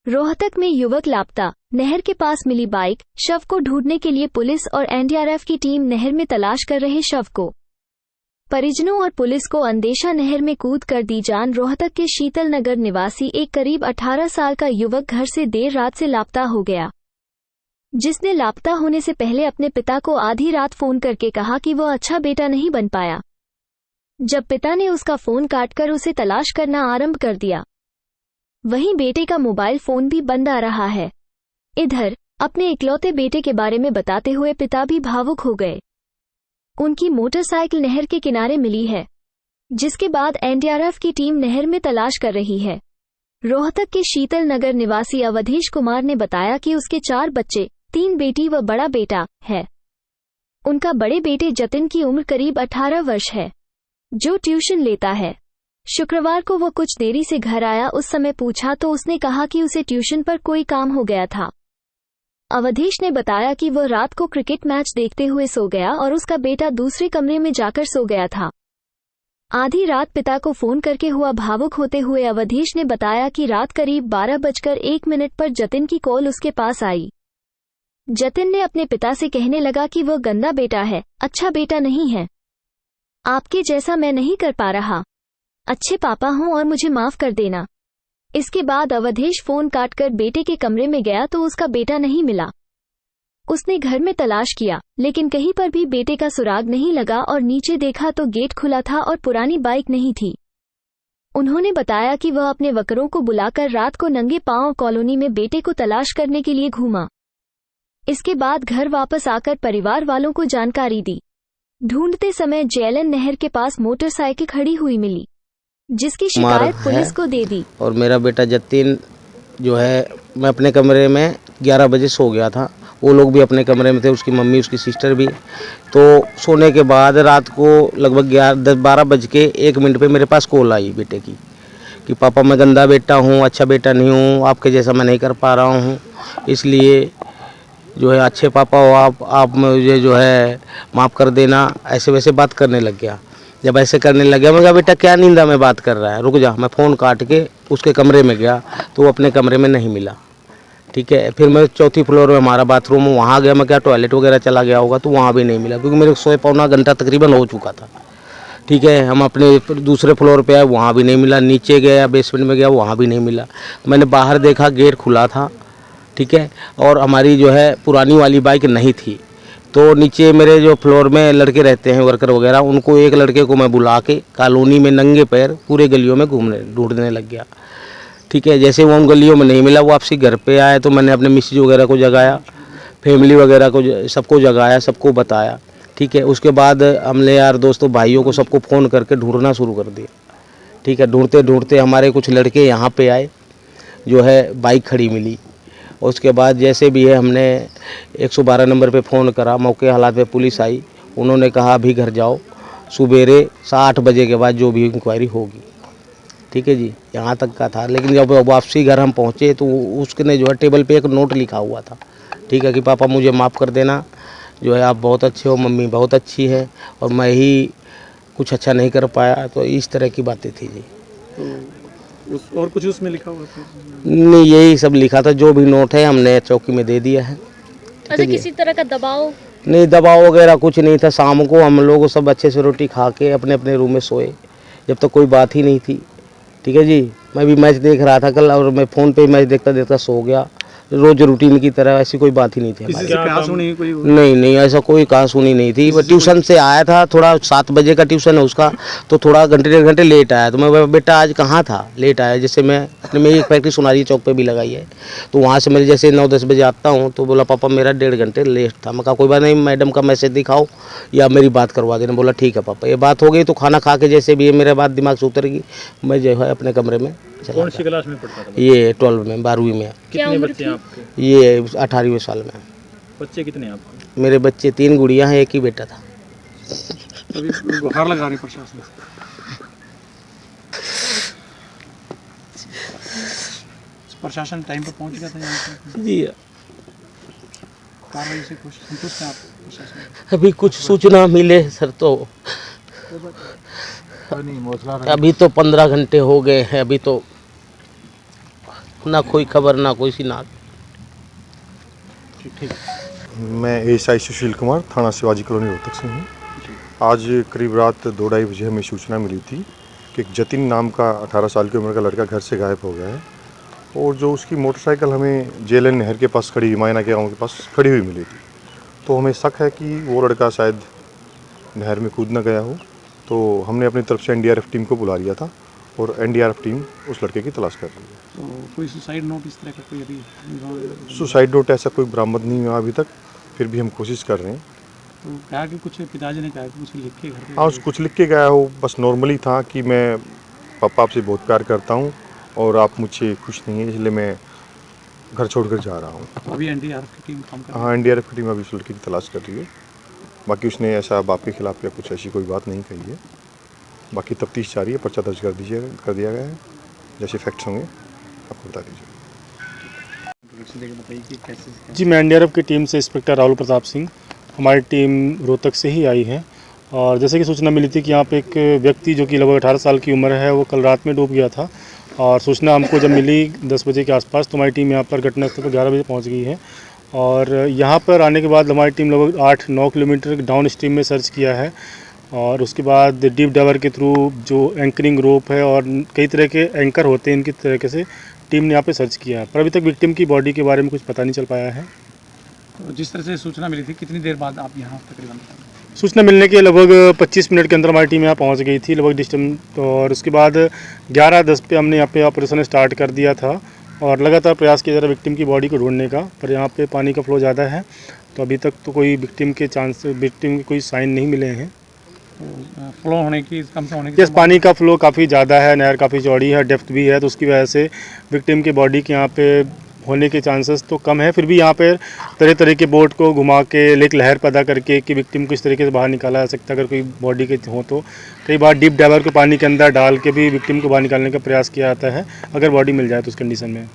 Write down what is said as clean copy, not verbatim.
रोहतक में युवक लापता, नहर के पास मिली बाइक, शव को ढूंढने के लिए पुलिस और एनडीआरएफ की टीम नहर में तलाश कर रहे शव को। परिजनों और पुलिस को अंदेशा नहर में कूद कर दी जान। रोहतक के शीतल नगर निवासी एक करीब 18 साल का युवक घर से देर रात से लापता हो गया, जिसने लापता होने से पहले अपने पिता को आधी रात फोन करके कहा कि वह अच्छा बेटा नहीं बन पाया। जब पिता ने उसका फोन काटकर उसे तलाश करना आरंभ कर दिया, वहीं बेटे का मोबाइल फोन भी बंद आ रहा है। इधर अपने इकलौते बेटे के बारे में बताते हुए पिता भी भावुक हो गए। उनकी मोटरसाइकिल नहर के किनारे मिली है, जिसके बाद एनडीआरएफ की टीम नहर में तलाश कर रही है। रोहतक के शीतल नगर निवासी अवधेश कुमार ने बताया कि उसके 4 बच्चे, 3 बेटी व बड़ा बेटा है। उनका बड़े बेटे जतिन की उम्र करीब 18 वर्ष है, जो ट्यूशन लेता है। शुक्रवार को वो कुछ देरी से घर आया। उस समय पूछा तो उसने कहा कि उसे ट्यूशन पर कोई काम हो गया था। अवधेश ने बताया कि वह रात को क्रिकेट मैच देखते हुए सो गया और उसका बेटा दूसरे कमरे में जाकर सो गया था। आधी रात पिता को फोन करके हुआ भावुक होते हुए अवधेश ने बताया कि रात करीब 12:01 पर जतिन की कॉल उसके पास आई। जतिन ने अपने पिता से कहने लगा कि वह गंदा बेटा है, अच्छा बेटा नहीं है, आपके जैसा मैं नहीं कर पा रहा, अच्छे पापा हूं और मुझे माफ कर देना। इसके बाद अवधेश फोन काटकर बेटे के कमरे में गया तो उसका बेटा नहीं मिला। उसने घर में तलाश किया, लेकिन कहीं पर भी बेटे का सुराग नहीं लगा और नीचे देखा तो गेट खुला था और पुरानी बाइक नहीं थी। उन्होंने बताया कि वह अपने वकरों को बुलाकर रात को नंगे पांव कॉलोनी में बेटे को तलाश करने के लिए घूमा। इसके बाद घर वापस आकर परिवार वालों को जानकारी दी। ढूंढते समय जेलन नहर के पास मोटरसाइकिल खड़ी हुई मिली, जिसकी शिकायत पुलिस को दे दी। और मेरा बेटा जतिन जो है, मैं अपने कमरे में 11 बजे सो गया था, वो लोग भी अपने कमरे में थे, उसकी मम्मी उसकी सिस्टर भी। तो सोने के बाद रात को लगभग 12:01 पे मेरे पास कॉल आई बेटे की कि पापा मैं गंदा बेटा हूँ, अच्छा बेटा नहीं हूँ, आपके जैसा मैं नहीं कर पा रहा हूँ, इसलिए जो है अच्छे पापा हो आप मुझे जो है माफ़ कर देना। ऐसे वैसे बात करने लग गया। जब ऐसे करने लग गया मैं कहा बेटा क्या नींदा में बात कर रहा है, रुक जा। मैं फ़ोन काट के उसके कमरे में गया तो वो अपने कमरे में नहीं मिला। ठीक है, फिर मैं 4थी फ्लोर में हमारा बाथरूम है, वहाँ गया। मैं क्या टॉयलेट वगैरह चला गया होगा तो वहाँ भी नहीं मिला, क्योंकि मेरे सोए पौना घंटा तकरीबन हो चुका था। ठीक है, हम अपने दूसरे फ्लोर पे आए, वहाँ भी नहीं मिला। नीचे गया, बेसमेंट में गया, वहाँ भी नहीं मिला। मैंने बाहर देखा, गेट खुला था। ठीक है, और हमारी जो है पुरानी वाली बाइक नहीं थी। तो नीचे मेरे जो फ्लोर में लड़के रहते हैं वर्कर वगैरह, उनको एक लड़के को मैं बुला के कॉलोनी में नंगे पैर पूरे गलियों में ढूंढने लग गया। ठीक है, जैसे वो उन गलियों में नहीं मिला, वो वापसी घर पे आए तो मैंने अपने मिसेज वगैरह को जगाया, फैमिली वगैरह को सबको जगाया, सबको बताया। ठीक है, उसके बाद हमने यार दोस्तों भाइयों को सबको फ़ोन करके ढूंढना शुरू कर दिया। ठीक है, ढूंढते ढूंढते हमारे कुछ लड़के यहाँ पे आए, जो है बाइक खड़ी मिली। उसके बाद जैसे भी है हमने 112 नंबर पे फ़ोन करा। मौके हालात पे पुलिस आई, उन्होंने कहा अभी घर जाओ, सुबेरे 8 बजे के बाद जो भी इंक्वायरी होगी। ठीक है जी, यहाँ तक का था। लेकिन जब वापसी घर हम पहुँचे तो उसने जो है टेबल पे एक नोट लिखा हुआ था। ठीक है, कि पापा मुझे माफ़ कर देना, जो है आप बहुत अच्छे हो, मम्मी बहुत अच्छी है और मैं ही कुछ अच्छा नहीं कर पाया। तो इस तरह की बातें थी जी। और कुछ उसमें लिखा हुआ था? नहीं, यही सब लिखा था। जो भी नोट है हमने चौकी में दे दिया है। अच्छा, किसी तरह का दबाव नहीं, दबाव वगैरह कुछ नहीं था। शाम को हम लोग सब अच्छे से रोटी खा के अपने अपने रूम में सोए, जब तक कोई बात ही नहीं थी। ठीक है जी, मैं भी मैच देख रहा था कल, और मैं फ़ोन पे मैच देखता देखता सो गया, रोज रूटीन की तरह। ऐसी कोई बात ही नहीं थी हमारी। नहीं, ऐसा कोई कहासुनी नहीं थी। वो ट्यूशन से आया था, थोड़ा 7 बजे का ट्यूशन है उसका, तो थोड़ा घंटे 1.5 घंटे लेट आया। तो मैं बेटा आज कहाँ था, लेट आया। जैसे मैं अपने में एक फैक्ट्री सुनारी चौक पे भी लगाई है, तो वहाँ से मैं जैसे 9-10 बजे आता हूँ तो बोला पापा मेरा 1.5 घंटे लेट था। मैं कहा कोई बात नहीं, मैडम का मैसेज दिखाओ या मेरी बात करवा देना। बोला ठीक है पापा। ये बात हो गई तो खाना खा के जैसे भी मेरे बात दिमाग से उतरेगी, मैं जो है अपने कमरे में चला। कौन सी क्लास में पढ़ता था? ये 12 में, 12वीं में। कितने बच्चे हैं आपके? ये 18वें साल में। बच्चे कितने हैं आपके? मेरे बच्चे 3 गुड़ियाँ हैं, एक ही बेटा था। अभी गुहार लगा रही प्रशासन? प्रशासन टाइम पर पहुंच गया था यहाँ पे? जी, कार्रवाई से कुछ संतुष्ट हैं आप प्रशासन? अभी कुछ सूचना मिले सर तो अभी तो 15 घंटे हो गए हैं। अभी तो ना कोई खबर ना कोई सिनाक। ठीक। मैं एएसआई सुशील कुमार, थाना शिवाजी कॉलोनी रोहतक से हूँ। आज करीब रात 2-2:30 बजे हमें सूचना मिली थी कि एक जतिन नाम का 18 साल की उम्र का लड़का घर से गायब हो गया है और जो उसकी मोटरसाइकिल हमें जेलन नहर के पास खड़ी, मायना के गाँव के पास खड़ी हुई मिली थी। तो हमें शक है कि वो लड़का शायद नहर में कूद न गया हो। तो हमने अपनी तरफ से एनडीआरएफ टीम को बुला लिया था और एनडीआरएफ टीम उस लड़के की तलाश कर रही है। तो कोई सुसाइड नोट इस तरह का कोई अभी? सुसाइड नोट ऐसा कोई बरामद नहीं हुआ अभी तक, फिर भी हम कोशिश कर रहे हैं। तो कहा कि कुछ पिताजी ने कहा कि कुछ लिख के घर पे? हाँ, कुछ लिख के गया हो, बस नॉर्मली था कि मैं पापा आपसे बहुत प्यार करता हूँ और आप मुझसे खुश नहीं हैं, इसलिए मैं घर छोड़कर जा रहा हूँ। तो अभी एनडीआरएफ की टीम काम कर रही है? हाँ, एनडीआरएफ की टीम अभी उस लड़के की तलाश कर रही है। बाकी उसने ऐसा बाप के खिलाफ या कुछ ऐसी कोई बात नहीं कही है। बाकी तफ्तीश जारी है, पर्चा दर्ज कर दिया गया है। जैसे फैक्ट्स होंगे आपको बता दीजिए। बताइए कि कैसे? जी, मैं एनडीआरएफ की टीम से इंस्पेक्टर राहुल प्रताप सिंह, हमारी टीम रोहतक से ही आई है। और जैसे कि सूचना मिली थी कि यहाँ पे एक व्यक्ति जो कि लगभग 18 साल की उम्र है, वो कल रात में डूब गया था। और सूचना हमको जब मिली 10 बजे के आसपास, तो हमारी टीम यहाँ पर घटनास्थल पर 11 बजे पहुँच गई है। और यहाँ पर आने के बाद हमारी टीम लगभग 8-9 किलोमीटर डाउन स्ट्रीम में सर्च किया है और उसके बाद डीप डाइवर के थ्रू जो एंकरिंग रोप है और कई तरह के एंकर होते हैं, इनकी तरीके से टीम ने यहाँ पे सर्च किया है। पर अभी तक विक्टिम की बॉडी के बारे में कुछ पता नहीं चल पाया है। तो जिस तरह से सूचना मिली थी, कितनी देर बाद आप यहाँ तकरीबन? सूचना मिलने के लगभग 25 मिनट के अंदर हमारी टीम यहाँ पहुँच गई थी लगभग डिस्टेंस। और उसके बाद 11:10 पे हमने यहाँ पे ऑपरेशन स्टार्ट कर दिया था और लगातार प्रयास किया जा रहा है विक्टिम की बॉडी को ढूंढने का। पर यहाँ पे पानी का फ्लो ज़्यादा है, तो अभी तक तो कोई विक्टिम के कोई साइन नहीं मिले हैं। फ्लो होने की, कम से होने की? यस, पानी का फ्लो काफ़ी ज़्यादा है, नहर काफ़ी चौड़ी है, डेप्थ भी है, तो उसकी वजह से विक्टिम की बॉडी के यहाँ पे होने के चांसेस तो कम है। फिर भी यहाँ पे तरह तरह के बोट को घुमा के एक लहर पैदा करके कि विक्टिम को इस तरीके से बाहर निकाला जा सकता है। अगर कोई बॉडी के हो तो कई बार डीप डाइवर को पानी के अंदर डाल के भी विक्टिम को बाहर निकालने का प्रयास किया जाता है, अगर बॉडी मिल जाए तो उस कंडीशन में।